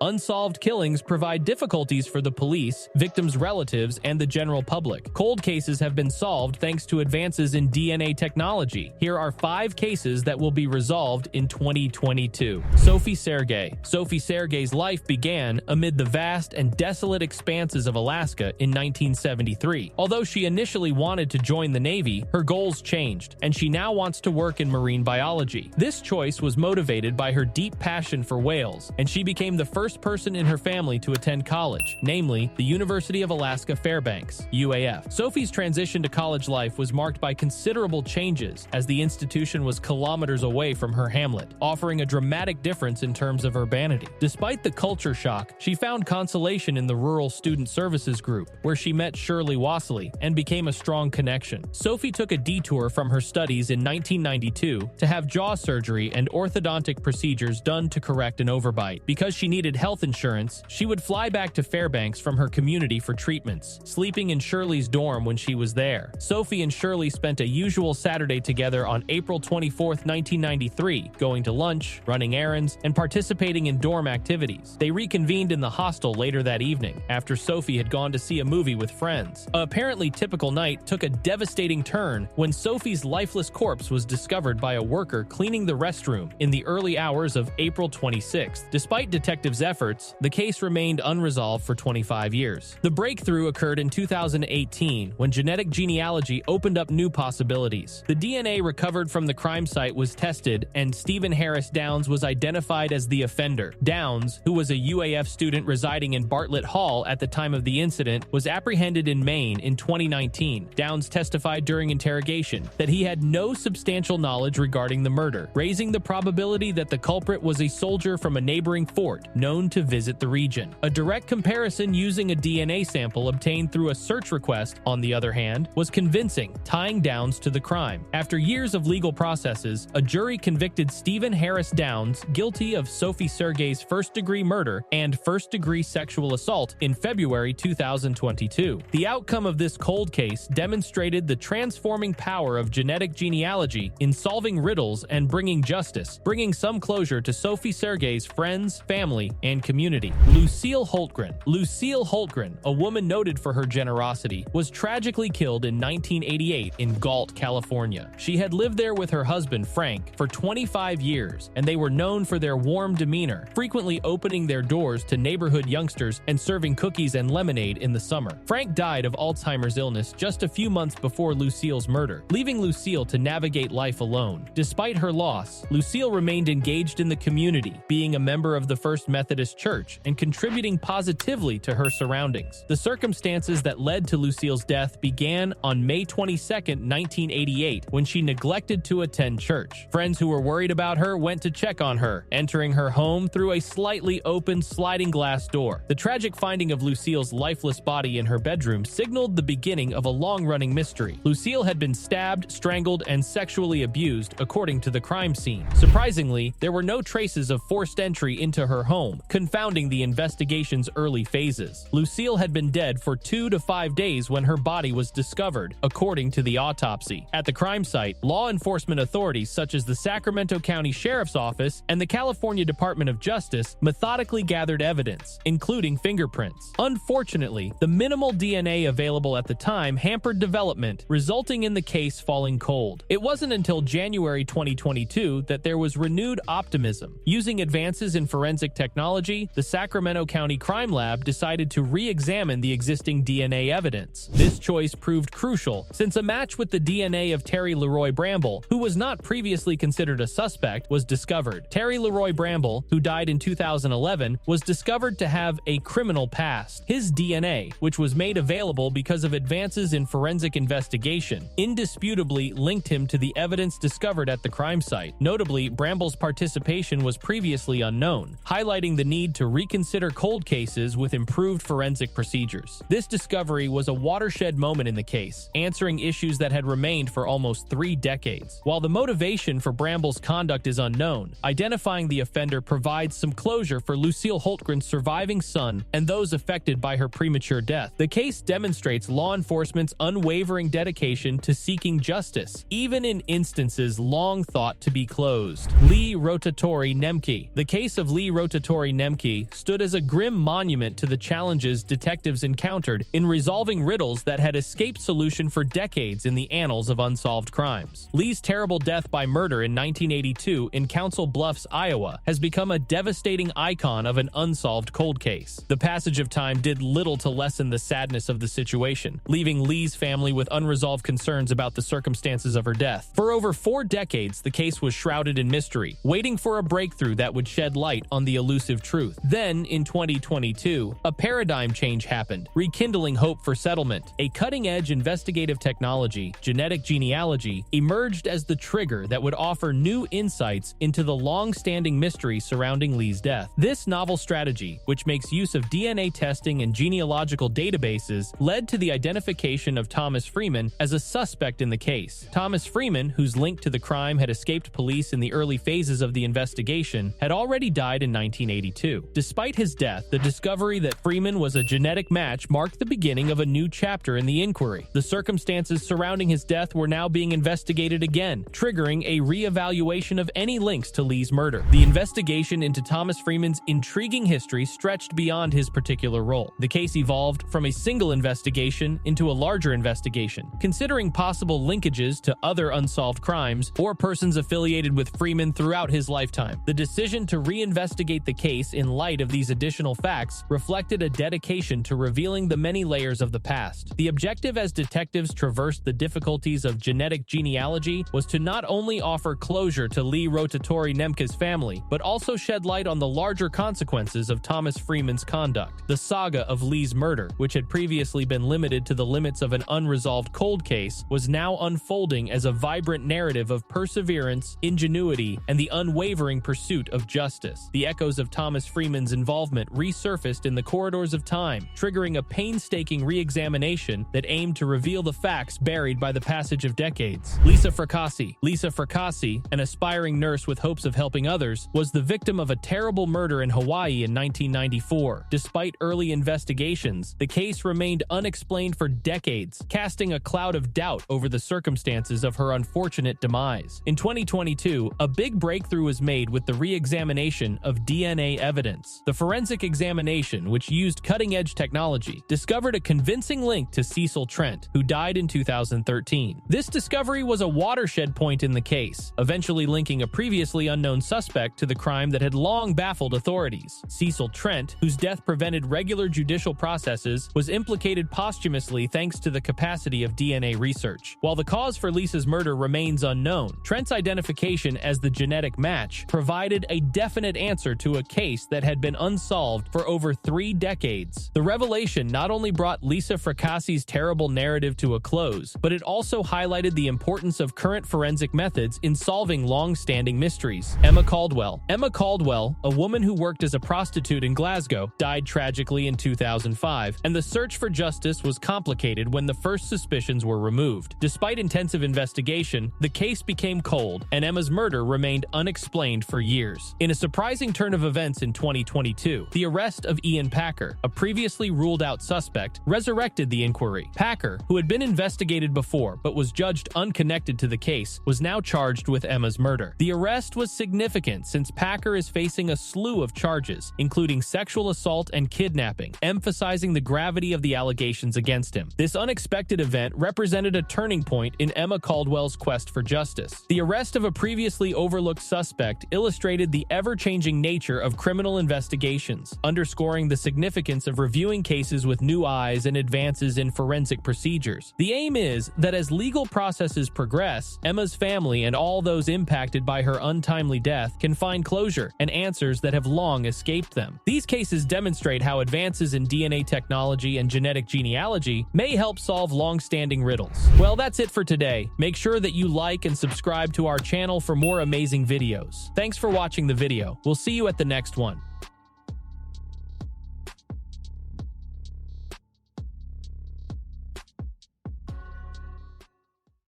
Unsolved killings provide difficulties for the police, victims' relatives, and the general public. Cold cases have been solved thanks to advances in DNA technology. Here are 5 cases that will be resolved in 2022. Sophie Sergei. Sophie Sergei's life began amid the vast and desolate expanses of Alaska in 1973. Although she initially wanted to join the Navy, her goals changed, and she now wants to work in marine biology. This choice was motivated by her deep passion for whales, and she became the first person in her family to attend college, namely the University of Alaska Fairbanks, UAF. Sophie's transition to college life was marked by considerable changes, as the institution was kilometers away from her hamlet, offering a dramatic difference in terms of urbanity. Despite the culture shock, she found consolation in the Rural Student Services Group, where she met Shirley Wassley and became a strong connection. Sophie took a detour from her studies in 1992 to have jaw surgery and orthodontic procedures done to correct an overbite. Because she needed health insurance, she would fly back to Fairbanks from her community for treatments, sleeping in Shirley's dorm when she was there. Sophie and Shirley spent a usual Saturday together on April 24, 1993, going to lunch, running errands, and participating in dorm activities. They reconvened in the hostel later that evening, after Sophie had gone to see a movie with friends. A apparently typical night took a devastating turn when Sophie's lifeless corpse was discovered by a worker cleaning the restroom in the early hours of April 26th. Despite detectives' efforts, the case remained unresolved for 25 years. The breakthrough occurred in 2018 when genetic genealogy opened up new possibilities. The DNA recovered from the crime site was tested, and Stephen Harris Downs was identified as the offender. Downs, who was a UAF student residing in Bartlett Hall at the time of the incident, was apprehended in Maine in 2019. Downs testified during interrogation that he had no substantial knowledge regarding the murder, raising the probability that the culprit was a soldier from a neighboring fort known to visit the region. A direct comparison using a DNA sample obtained through a search request, on the other hand, was convincing, tying Downs to the crime. After years of legal processes, a jury convicted Stephen Harris Downs guilty of Sophie Sergei's first-degree murder and first-degree sexual assault in February 2022. The outcome of this cold case demonstrated the transforming power of genetic genealogy in solving riddles and bringing justice, bringing some closure to Sophie Sergei's friends, family, and community. Lucille Holtgren. Lucille Holtgren, a woman noted for her generosity, was tragically killed in 1988 in Galt, California. She had lived there with her husband, Frank, for 25 years, and they were known for their warm demeanor, frequently opening their doors to neighborhood youngsters and serving cookies and lemonade in the summer. Frank died of Alzheimer's illness just a few months before Lucille's murder, leaving Lucille to navigate life alone. Despite her loss, Lucille remained engaged in the community, being a member of the First Methodist Church and contributing positively to her surroundings. The circumstances that led to Lucille's death began on May 22, 1988, when she neglected to attend church. Friends who were worried about her went to check on her, entering her home through a slightly open sliding glass door. The tragic finding of Lucille's lifeless body in her bedroom signaled the beginning of a long-running mystery. Lucille had been stabbed, strangled, and sexually abused, according to the crime scene. Surprisingly, there were no traces of forced entry into her home, confounding the investigation's early phases. Lucille had been dead for 2 to 5 days when her body was discovered, according to the autopsy. At the crime site, law enforcement authorities such as the Sacramento County Sheriff's Office and the California Department of Justice methodically gathered evidence, including fingerprints. Unfortunately, the minimal DNA available at the time hampered development, resulting in the case falling cold. It wasn't until January 2022 that there was renewed optimism. Using advances in forensic technology, the Sacramento County Crime Lab decided to re-examine the existing DNA evidence. This choice proved crucial, since a match with the DNA of Terry Leroy Bramble, who was not previously considered a suspect, was discovered. Terry Leroy Bramble, who died in 2011, was discovered to have a criminal past. His DNA, which was made available because of advances in forensic investigation, indisputably linked him to the evidence discovered at the crime site. Notably, Bramble's participation was previously unknown, highlighting the need to reconsider cold cases with improved forensic procedures. This discovery was a watershed moment in the case, answering issues that had remained for almost 3 decades. While the motivation for Bramble's conduct is unknown, identifying the offender provides some closure for Lucille Holtgren's surviving son and those affected by her premature death. The case demonstrates law enforcement's unwavering dedication to seeking justice, even in instances long thought to be closed. Lee Rotatori Nemke. The case of Lee Rotatori rotatory Nemke stood as a grim monument to the challenges detectives encountered in resolving riddles that had escaped solution for decades in the annals of unsolved crimes. Lee's terrible death by murder in 1982 in Council Bluffs, Iowa, has become a devastating icon of an unsolved cold case. The passage of time did little to lessen the sadness of the situation, leaving Lee's family with unresolved concerns about the circumstances of her death. For over 4 decades, the case was shrouded in mystery, waiting for a breakthrough that would shed light on the elusive truth. Then, in 2022, a paradigm change happened, rekindling hope for settlement. A cutting-edge investigative technology, genetic genealogy, emerged as the trigger that would offer new insights into the long-standing mystery surrounding Lee's death. This novel strategy, which makes use of DNA testing and genealogical databases, led to the identification of Thomas Freeman as a suspect in the case. Thomas Freeman, whose link to the crime had escaped police in the early phases of the investigation, had already died in 1982. Despite his death, the discovery that Freeman was a genetic match marked the beginning of a new chapter in the inquiry. The circumstances surrounding his death were now being investigated again, triggering a re-evaluation of any links to Lee's murder. The investigation into Thomas Freeman's intriguing history stretched beyond his particular role. The case evolved from a single investigation into a larger investigation, considering possible linkages to other unsolved crimes or persons affiliated with Freeman throughout his lifetime. The decision to reinvestigate the case in light of these additional facts reflected a dedication to revealing the many layers of the past. The objective as detectives traversed the difficulties of genetic genealogy was to not only offer closure to Lee Rotatory Nemke's family, but also shed light on the larger consequences of Thomas Freeman's conduct. The saga of Lee's murder, which had previously been limited to the limits of an unresolved cold case, was now unfolding as a vibrant narrative of perseverance, ingenuity, and the unwavering pursuit of justice. The echoes of Thomas Freeman's involvement resurfaced in the corridors of time, triggering a painstaking re-examination that aimed to reveal the facts buried by the passage of decades. Lisa Fracassi, an aspiring nurse with hopes of helping others, was the victim of a terrible murder in Hawaii in 1994. Despite early investigations, the case remained unexplained for decades, casting a cloud of doubt over the circumstances of her unfortunate demise. In 2022, a big breakthrough was made with the re-examination of DNA evidence. The forensic examination, which used cutting-edge technology, discovered a convincing link to Cecil Trent, who died in 2013. This discovery was a watershed point in the case, eventually linking a previously unknown suspect to the crime that had long baffled authorities. Cecil Trent, whose death prevented regular judicial processes, was implicated posthumously thanks to the capacity of DNA research. While the cause for Lisa's murder remains unknown, Trent's identification as the genetic match provided a definite answer to a case that had been unsolved for over 3 decades. The revelation not only brought Lisa Fracassi's terrible narrative to a close, but it also highlighted the importance of current forensic methods in solving long-standing mysteries. Emma Caldwell, a woman who worked as a prostitute in Glasgow, died tragically in 2005, and the search for justice was complicated when the first suspicions were removed. Despite intensive investigation, the case became cold, and Emma's murder remained unexplained for years. In a surprising turn of events in 2022, the arrest of Ian Packer, a previously ruled-out suspect, resurrected the inquiry. Packer, who had been investigated before but was judged unconnected to the case, was now charged with Emma's murder. The arrest was significant since Packer is facing a slew of charges, including sexual assault and kidnapping, emphasizing the gravity of the allegations against him. This unexpected event represented a turning point in Emma Caldwell's quest for justice. The arrest of a previously overlooked suspect illustrated the ever-changing nature of criminal investigations, underscoring the significance of reviewing cases with new eyes and advances in forensic procedures. The aim is that as legal processes progress, Emma's family and all those impacted by her untimely death can find closure and answers that have long escaped them. These cases demonstrate how advances in DNA technology and genetic genealogy may help solve long-standing riddles. Well, that's it for today. Make sure that you like and subscribe to our channel for more amazing videos. Thanks for watching the video. We'll see you at the next one.